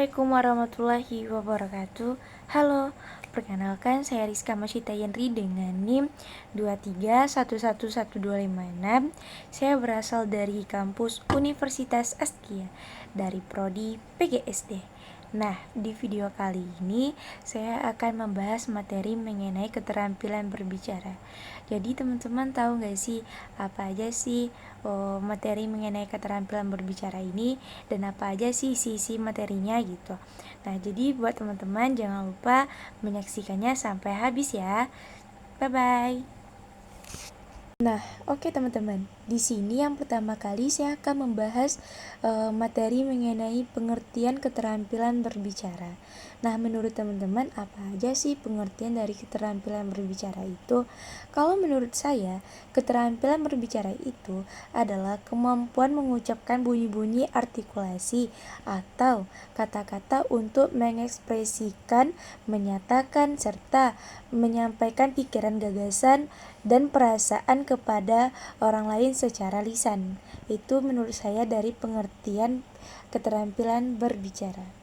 Assalamualaikum warahmatullahi wabarakatuh. Halo, perkenalkan saya Rizka Masyita Yenri dengan NIM 231112556. Saya berasal dari kampus Universitas Askia dari Prodi PGSD. Nah, di video kali ini saya akan membahas materi mengenai keterampilan berbicara. Jadi teman-teman tahu nggak sih apa aja sih materi mengenai keterampilan berbicara ini dan apa aja sih isi materinya gitu. Nah, jadi buat teman-teman jangan lupa menyaksikannya sampai habis ya. Bye bye. Nah, oke teman-teman. Di sini yang pertama kali saya akan membahas materi mengenai pengertian keterampilan berbicara. Nah, menurut teman-teman apa aja sih pengertian dari keterampilan berbicara itu? Kalau menurut saya, keterampilan berbicara itu adalah kemampuan mengucapkan bunyi-bunyi artikulasi atau kata-kata untuk mengekspresikan, menyatakan, serta menyampaikan pikiran, gagasan, dan perasaan kepada orang lain secara lisan. Itu menurut saya dari pengertian keterampilan berbicara.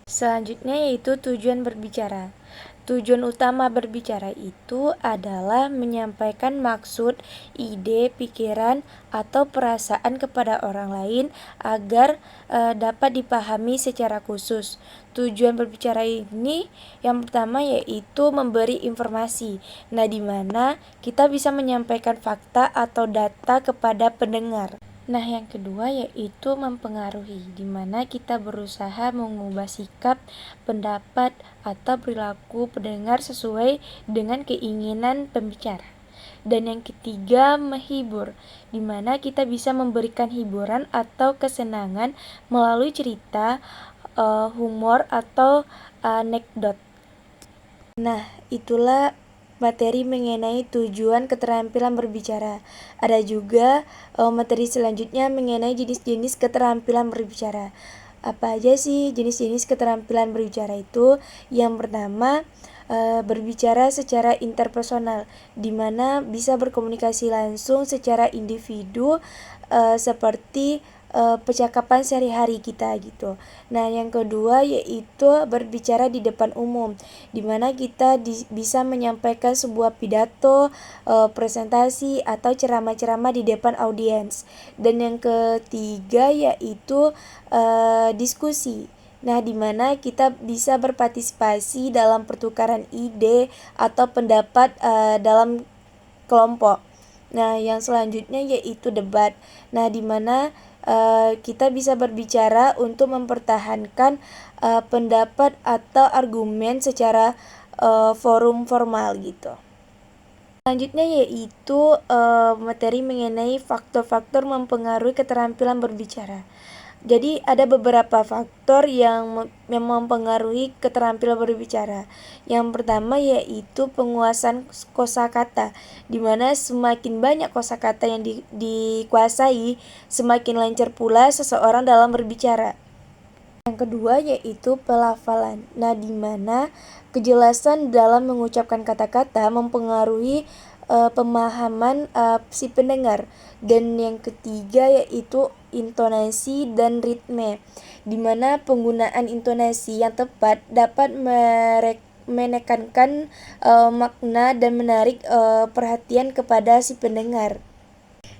Selanjutnya yaitu tujuan berbicara. Tujuan utama berbicara itu adalah menyampaikan maksud, ide, pikiran, atau perasaan kepada orang lain agar dapat dipahami secara khusus. Tujuan berbicara ini yang pertama yaitu memberi informasi. Nah, di mana kita bisa menyampaikan fakta atau data kepada pendengar. Nah, yang kedua yaitu mempengaruhi, di mana kita berusaha mengubah sikap, pendapat, atau perilaku pendengar sesuai dengan keinginan pembicara. Dan yang ketiga, menghibur, di mana kita bisa memberikan hiburan atau kesenangan melalui cerita, humor, atau anekdot. Nah, itulah materi mengenai tujuan keterampilan berbicara. Ada juga materi selanjutnya mengenai jenis-jenis keterampilan berbicara. Apa aja sih jenis-jenis keterampilan berbicara itu? Yang pertama, berbicara secara interpersonal, di mana bisa berkomunikasi langsung secara individu seperti percakapan sehari-hari kita gitu. Nah, yang kedua yaitu berbicara di depan umum, di mana kita bisa menyampaikan sebuah pidato, presentasi, atau ceramah-ceramah di depan audiens. Dan yang ketiga yaitu diskusi. Nah, di mana kita bisa berpartisipasi dalam pertukaran ide atau pendapat dalam kelompok. Nah, yang selanjutnya yaitu debat. Nah, di mana kita bisa berbicara untuk mempertahankan pendapat atau argumen secara forum formal gitu. Selanjutnya yaitu materi mengenai faktor-faktor mempengaruhi keterampilan berbicara. Jadi ada beberapa faktor yang mempengaruhi keterampilan berbicara. Yang pertama yaitu penguasaan kosakata, di mana semakin banyak kosakata yang dikuasai, semakin lancar pula seseorang dalam berbicara. Yang kedua yaitu pelafalan. Nah, di mana kejelasan dalam mengucapkan kata-kata mempengaruhi pemahaman si pendengar. Dan yang ketiga yaitu intonasi dan ritme, di mana penggunaan intonasi yang tepat dapat menekankan makna dan menarik perhatian kepada si pendengar.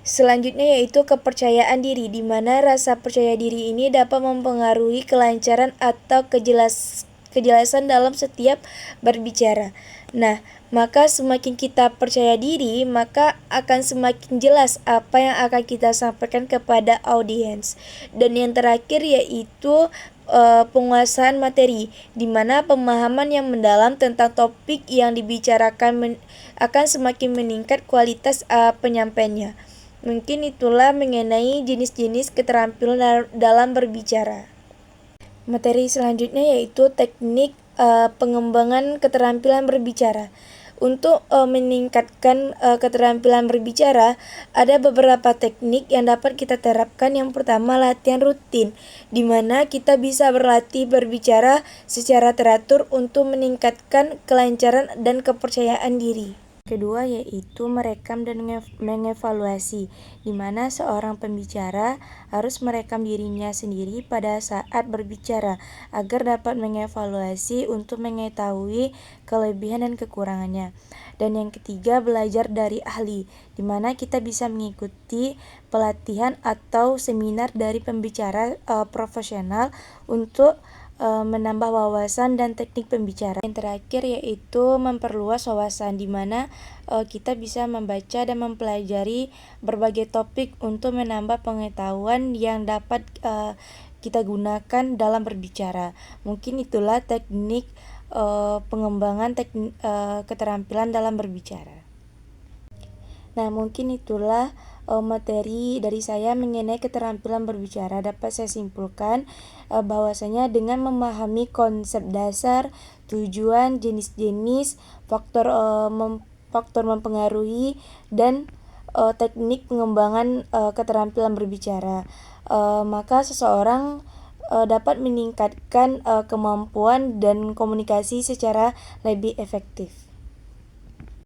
Selanjutnya yaitu kepercayaan diri, di mana rasa percaya diri ini dapat mempengaruhi kelancaran atau kejelasan dalam setiap berbicara. Nah, maka semakin kita percaya diri, maka akan semakin jelas apa yang akan kita sampaikan kepada audiens. Dan yang terakhir yaitu penguasaan materi, di mana pemahaman yang mendalam tentang topik yang dibicarakan akan semakin meningkat kualitas penyampaiannya. Mungkin itulah mengenai jenis-jenis keterampilan dalam berbicara. Materi selanjutnya yaitu teknik pengembangan keterampilan berbicara. Untuk meningkatkan keterampilan berbicara, ada beberapa teknik yang dapat kita terapkan. Yang pertama, latihan rutin, di mana kita bisa berlatih berbicara secara teratur untuk meningkatkan kelancaran dan kepercayaan diri. kedua yaitu merekam dan mengevaluasi, di mana seorang pembicara harus merekam dirinya sendiri pada saat berbicara agar dapat mengevaluasi untuk mengetahui kelebihan dan kekurangannya. Dan yang ketiga, belajar dari ahli, di mana kita bisa mengikuti pelatihan atau seminar dari pembicara profesional untuk menambah wawasan dan teknik pembicara. Yang terakhir yaitu memperluas wawasan, di mana kita bisa membaca dan mempelajari berbagai topik untuk menambah pengetahuan yang dapat kita gunakan dalam berbicara. Mungkin itulah teknik pengembangan keterampilan dalam berbicara. Nah, mungkin itulah materi dari saya mengenai keterampilan berbicara. Dapat saya simpulkan bahwasanya dengan memahami konsep dasar, tujuan, jenis-jenis, faktor mempengaruhi, dan teknik pengembangan keterampilan berbicara, maka seseorang dapat meningkatkan kemampuan dan komunikasi secara lebih efektif.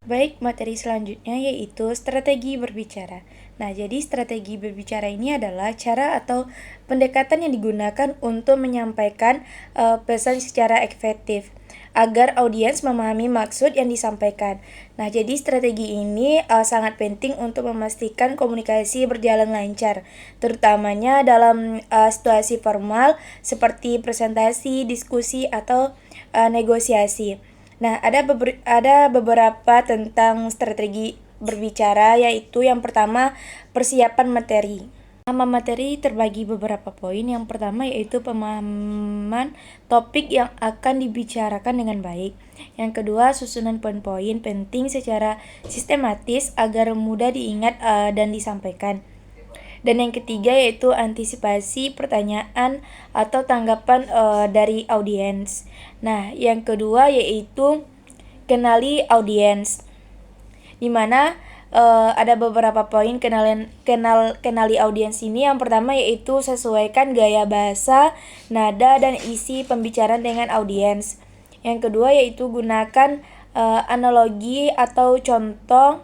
Baik, materi selanjutnya yaitu strategi berbicara. Nah, jadi strategi berbicara ini adalah cara atau pendekatan yang digunakan untuk menyampaikan pesan secara efektif agar audiens memahami maksud yang disampaikan. Nah, jadi strategi ini sangat penting untuk memastikan komunikasi berjalan lancar, terutamanya dalam situasi formal seperti presentasi, diskusi, atau negosiasi. Nah, ada beberapa tentang strategi berbicara, yaitu yang pertama, persiapan materi. Nama materi terbagi beberapa poin. Yang pertama yaitu pemahaman topik yang akan dibicarakan dengan baik. Yang kedua, susunan poin-poin penting secara sistematis agar mudah diingat dan disampaikan. Dan yang ketiga yaitu antisipasi pertanyaan atau tanggapan dari audiens. Nah, yang kedua yaitu kenali audiens, di mana ada beberapa poin kenali audiens ini. Yang pertama yaitu sesuaikan gaya bahasa, nada, dan isi pembicaraan dengan audiens. Yang kedua yaitu gunakan analogi atau contoh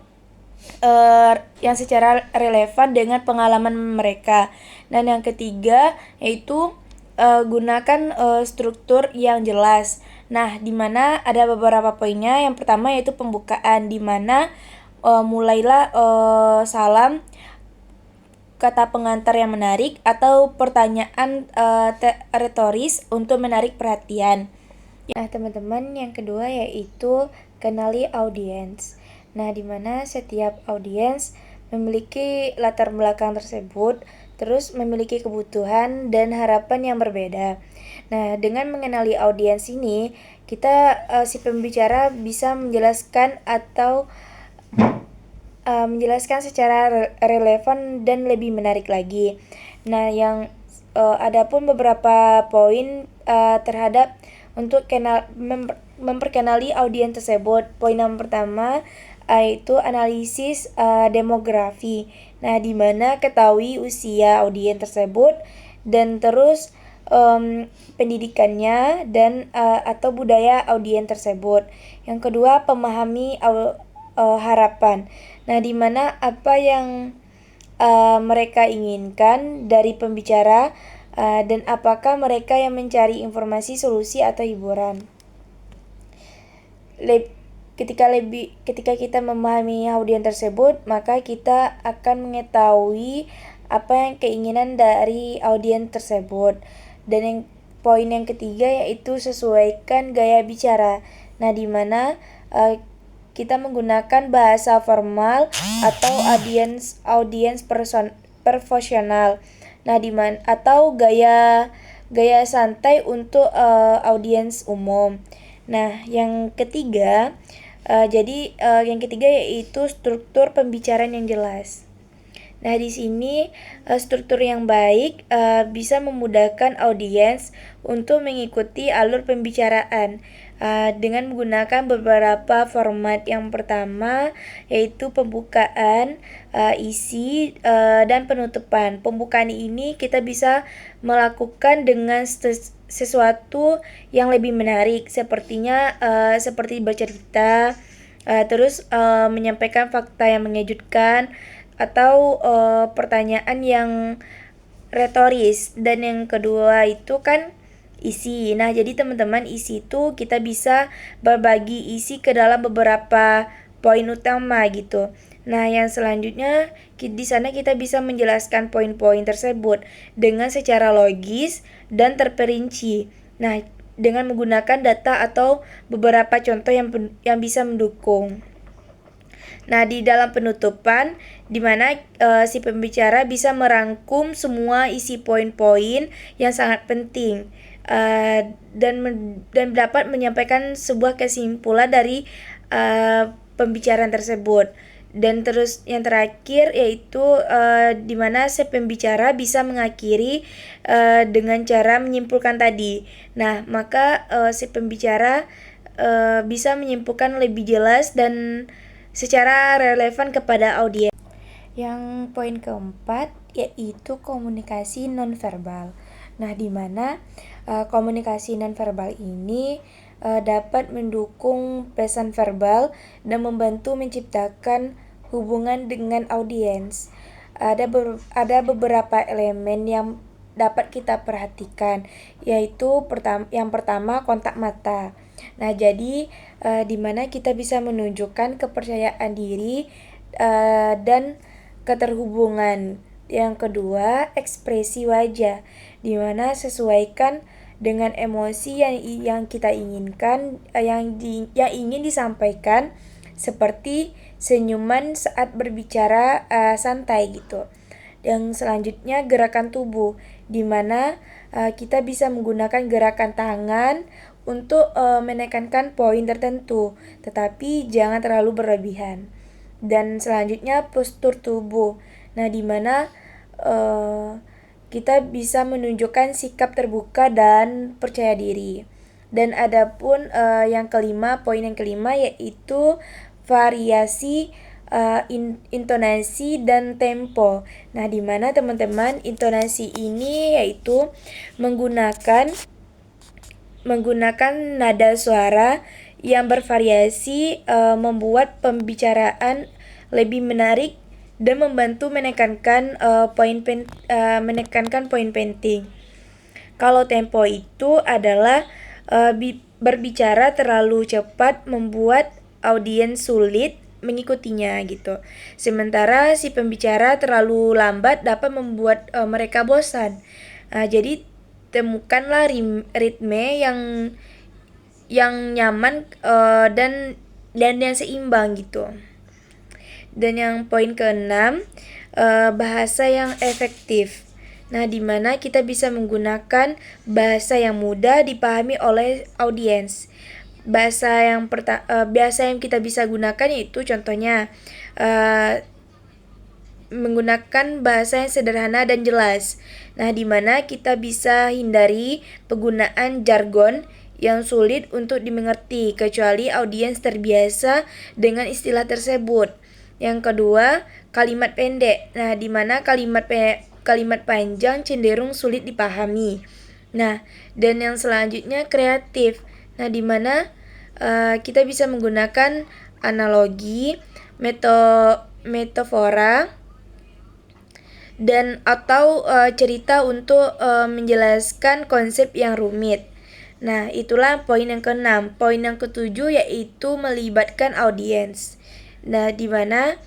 yang secara relevan dengan pengalaman mereka. Dan yang ketiga yaitu gunakan struktur yang jelas. Nah, di mana ada beberapa poinnya. Yang pertama yaitu pembukaan, di mana mulailah salam, kata pengantar yang menarik, atau pertanyaan retoris untuk menarik perhatian. Nah, teman-teman, yang kedua yaitu kenali audiens. Nah, di mana setiap audiens memiliki latar belakang tersebut, terus memiliki kebutuhan dan harapan yang berbeda. Nah, dengan mengenali audiens ini, kita si pembicara bisa menjelaskan atau menjelaskan secara relevan dan lebih menarik lagi. Nah, yang adapun beberapa poin terhadap untuk memperkenali audiens tersebut. Poin yang pertama yaitu analisis demografi. Nah, di mana ketahui usia audiens tersebut dan terus pendidikannya dan atau budaya audiens tersebut. Yang kedua, pemahami harapan. Nah, di mana apa yang mereka inginkan dari pembicara dan apakah mereka yang mencari informasi, solusi, atau hiburan. Ketika kita memahami audiens tersebut, maka kita akan mengetahui apa yang keinginan dari audiens tersebut. Dan yang poin yang ketiga yaitu sesuaikan gaya bicara. Nah, di mana kita menggunakan bahasa formal atau audiens profesional. Nah, di mana atau gaya santai untuk audiens umum. Nah, yang ketiga yang ketiga yaitu struktur pembicaraan yang jelas. Nah, di sini struktur yang baik bisa memudahkan audiens untuk mengikuti alur pembicaraan dengan menggunakan beberapa format. Yang pertama yaitu pembukaan, isi, dan penutupan. Pembukaan ini kita bisa melakukan dengan sesuatu yang lebih menarik, seperti bercerita, Terus menyampaikan fakta yang mengejutkan atau pertanyaan yang retoris. Dan yang kedua itu kan isi. Nah, jadi teman-teman, isi itu kita bisa berbagi isi ke dalam beberapa poin utama gitu. Nah, yang selanjutnya di sana kita bisa menjelaskan poin-poin tersebut dengan secara logis dan terperinci. Nah, dengan menggunakan data atau beberapa contoh yang bisa mendukung. Nah, di dalam penutupan, di mana si pembicara bisa merangkum semua isi poin-poin yang sangat penting dan dapat menyampaikan sebuah kesimpulan dari pembicaraan tersebut. Dan terus yang terakhir yaitu di mana si pembicara bisa mengakhiri dengan cara menyimpulkan tadi. Nah, maka si pembicara bisa menyimpulkan lebih jelas dan secara relevan kepada audiens. Yang poin keempat yaitu komunikasi nonverbal. Nah, di mana komunikasi nonverbal ini dapat mendukung pesan verbal dan membantu menciptakan hubungan dengan audiens. Ada beberapa elemen yang dapat kita perhatikan, yaitu yang pertama kontak mata. Nah, jadi di mana kita bisa menunjukkan kepercayaan diri dan keterhubungan. Yang kedua, ekspresi wajah, di mana sesuaikan dengan emosi yang kita inginkan, yang ingin disampaikan, seperti senyuman saat berbicara santai gitu. Yang selanjutnya gerakan tubuh, di mana kita bisa menggunakan gerakan tangan untuk menekankan poin tertentu, tetapi jangan terlalu berlebihan. Dan selanjutnya postur tubuh. Nah, di mana kita bisa menunjukkan sikap terbuka dan percaya diri. Dan adapun poin yang kelima yaitu variasi intonasi dan tempo. Nah, di mana teman-teman, intonasi ini yaitu menggunakan nada suara yang bervariasi, membuat pembicaraan lebih menarik dan membantu menekankan poin penting. Kalau tempo itu adalah berbicara terlalu cepat membuat audiens sulit mengikutinya gitu. Sementara si pembicara terlalu lambat dapat membuat mereka bosan. Jadi temukanlah ritme yang nyaman dan yang seimbang gitu. Dan yang poin keenam, bahasa yang efektif. Nah, di mana kita bisa menggunakan bahasa yang mudah dipahami oleh audiens. Bahasa yang kita bisa gunakan yaitu contohnya menggunakan bahasa yang sederhana dan jelas. Nah, di mana kita bisa hindari penggunaan jargon yang sulit untuk dimengerti kecuali audiens terbiasa dengan istilah tersebut. Yang kedua, kalimat pendek. Nah, di mana kalimat panjang cenderung sulit dipahami. Nah, dan yang selanjutnya kreatif. Nah, di mana kita bisa menggunakan analogi, metafora, dan atau cerita untuk menjelaskan konsep yang rumit. Nah, itulah poin yang keenam. Poin yang ketujuh yaitu melibatkan audiens. Nah, di mana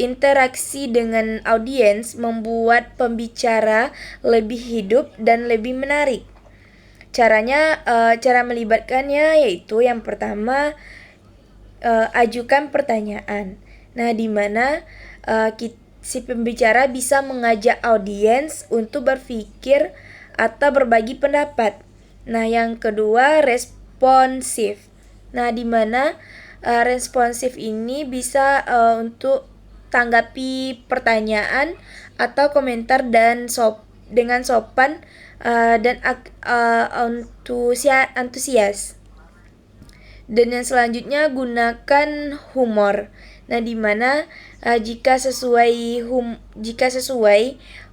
interaksi dengan audiens membuat pembicara lebih hidup dan lebih menarik. Cara melibatkannya yaitu yang pertama, ajukan pertanyaan. Nah, di mana si pembicara bisa mengajak audiens untuk berpikir atau berbagi pendapat. Nah, yang kedua, responsif. Nah, di mana responsif ini bisa untuk tanggapi pertanyaan atau komentar dengan sopan dan antusias. Dan yang selanjutnya, gunakan humor. Nah, di mana jika sesuai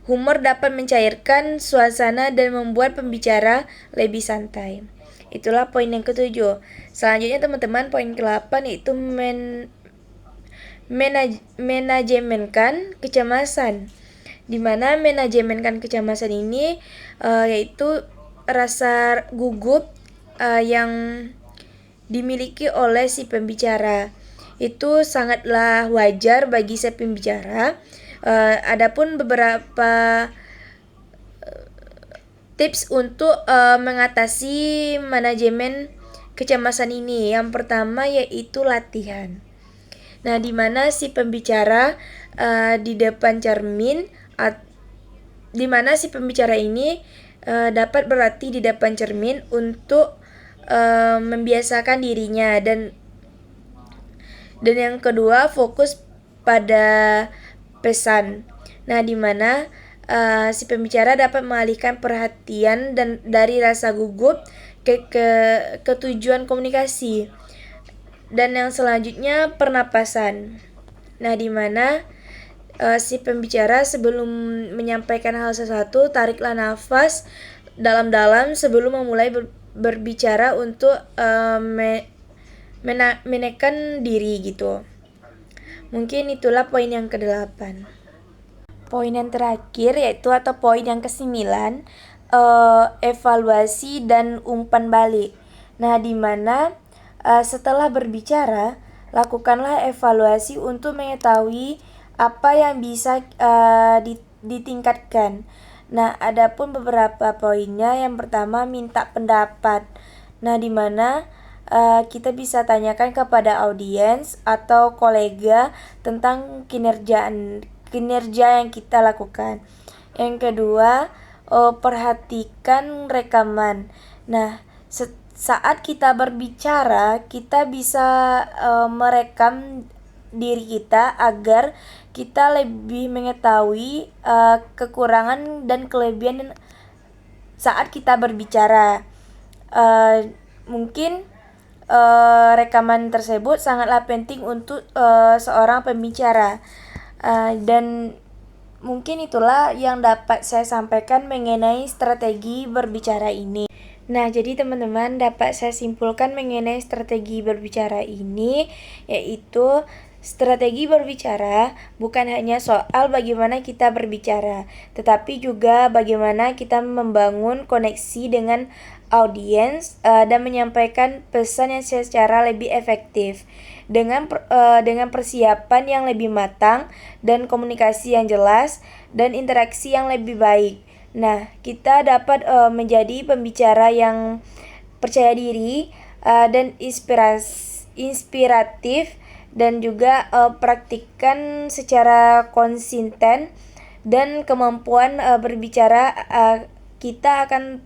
humor dapat mencairkan suasana dan membuat pembicara lebih santai. Itulah poin yang ketujuh. Selanjutnya teman-teman, poin ke-8 yaitu manajemenkan kecemasan. Dimana manajemenkan kecemasan ini yaitu rasa gugup yang dimiliki oleh si pembicara. Itu sangatlah wajar bagi si pembicara. Adapun beberapa tips untuk mengatasi manajemen kecemasan ini. Yang pertama yaitu latihan. Nah, di mana si pembicara di depan cermin, di mana si pembicara ini dapat berlatih di depan cermin untuk membiasakan dirinya, dan yang kedua fokus pada pesan. Nah, di mana si pembicara dapat mengalihkan perhatian dan dari rasa gugup ke tujuan komunikasi. Dan yang selanjutnya pernapasan. Nah, di mana si pembicara sebelum menyampaikan hal sesuatu, tariklah nafas dalam-dalam sebelum memulai berbicara untuk menekan diri gitu. Mungkin itulah poin yang ke-8. Poin yang terakhir yaitu atau poin yang ke-9, evaluasi dan umpan balik. Nah, di mana setelah berbicara, lakukanlah evaluasi untuk mengetahui apa yang bisa ditingkatkan. Nah, adapun beberapa poinnya. Yang pertama, minta pendapat. Nah, di mana kita bisa tanyakan kepada audiens atau kolega tentang kinerja yang kita lakukan. Yang kedua, perhatikan rekaman. Nah, saat kita berbicara, kita bisa merekam diri kita agar kita lebih mengetahui kekurangan dan kelebihan saat kita berbicara. Mungkin rekaman tersebut sangatlah penting untuk seorang pembicara. Dan mungkin itulah yang dapat saya sampaikan mengenai strategi berbicara ini. Nah, jadi teman-teman, dapat saya simpulkan mengenai strategi berbicara ini, yaitu strategi berbicara bukan hanya soal bagaimana kita berbicara, tetapi juga bagaimana kita membangun koneksi dengan audiens dan menyampaikan pesan yang secara lebih efektif dengan persiapan yang lebih matang dan komunikasi yang jelas dan interaksi yang lebih baik. Nah, kita dapat menjadi pembicara yang percaya diri dan inspiratif, dan juga praktikkan secara konsisten, dan kemampuan berbicara kita akan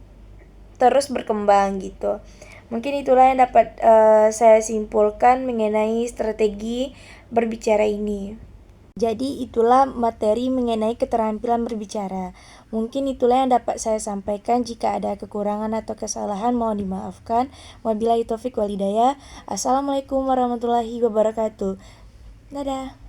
terus berkembang gitu. Mungkin itulah yang dapat saya simpulkan mengenai strategi berbicara ini. Jadi itulah materi mengenai keterampilan berbicara. Mungkin itulah yang dapat saya sampaikan. Jika ada kekurangan atau kesalahan mohon dimaafkan. Wabillahi taufik wal hidayah. Assalamualaikum warahmatullahi wabarakatuh. Dadah.